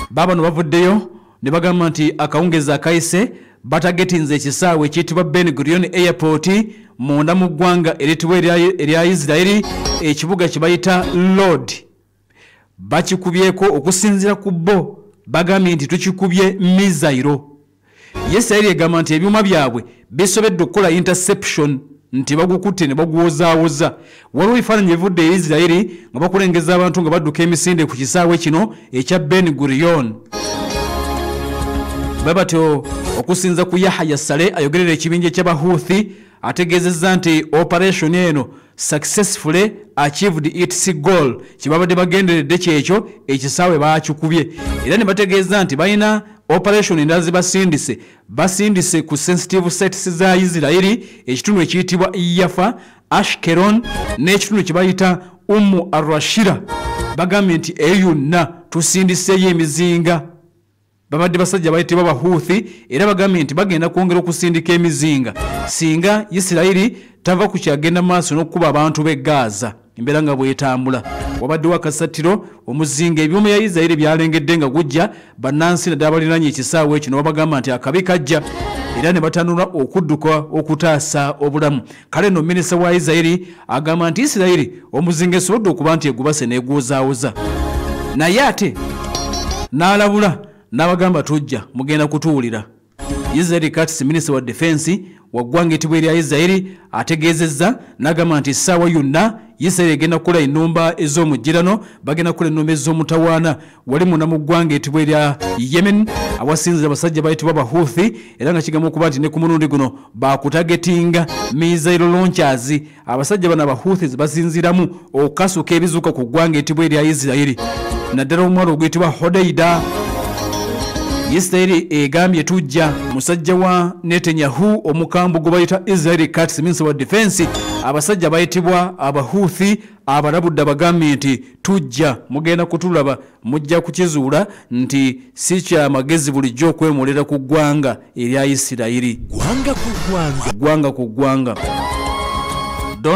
babano bavuddeyo ne bagamba nti akawungeza akayise batagetinze ekisaawe ekiyitibwa Ben Gurion Airport munda mu ggwanga eritibwa erya Israeli ekibuga kye bayita Lod bakikubyeko okusinzira ku bo bagambye nti tukikubye mizairo. Israeli egamba nti ebyuma byabwe bisobedde okukola interception nti bagukutte ne baguwozaawoza. Waliwo ebifaananyi ebivudde e Israeli nga bakulengeza abantu nga badduka emisinde ku kisaawe kino ekya Ben Gurion. Babatyo okusinza ku Yahya Saleh ayogerera ekibinja ky'Abahuthi ategeezezza nti operation eno successfully achieved its goal. Kibabadde bagenderedde kyekyo ekisaawe baakikubye. Era ne bategeeza nti balina operation endala basindise ku sensitive sites za Israeli ekitundu ekiyitibwa Yafa, Ashkelon n'ekitundu kye bayita Ar-Rashira. Bagambye nti eyo yonna tusindiseyo emizinga. Babadde basajja bayitibwa Abahuthi era bagambye nti bagenda kwongera okusindika emizinga singa Isirairi tava ku kyagenda maaso n'okuba abantu b'e Gaza embeera nga bwetambula. Wabaddewo akasatiro omuzinga ebyuma ya Isirairi byalengedde nga gujja bannansi naddala baliranye ekisaawe ekyo ne babagamba nti akabi kajja era ne batandula okudduka okutaasa obulamu. Kale nno minisita wa Isirairi agamba nti Isirairi omuzinga esobodde okuba nti egubase n'eguwozaawoza naye ate n'alabula n'abagamba tujja mugenda kutuwulira. Israel Katz minisita wa defense wa ggwanga etibwa erya Israeli ategeezezza n'agamba nti essaawa yonna Israel egenda kukola ennumba ez'omujjirano bagenda kukola ennumba ez'omutawaana. Wali munda mu ggwanga etibwa erya Yemen awasinzira abasajja bayitibwa Abahuthi era nga kigamba okuba nti ne ku mulundi guno bakutagetinga missile launchers. Abasajja bano Abahuthi basinziramu okukasuka ebizuuka ku ggwanga etibwa erya Israeli naddala omwalo oguyitibwa Hodeida. Israeli egambye tujja. Musajja wa Netanyahu omukambwe gwe bayita Israel Katz minisita wa defense abasajja bayitibwa Abahuthi abalabudde bagambye nti tujja mugenda kutulaba mujja kukizuula nti si kya magezi bulijjo okwemolera ku ggwanga erya Isirairi. Ggwanga ku ggwanga.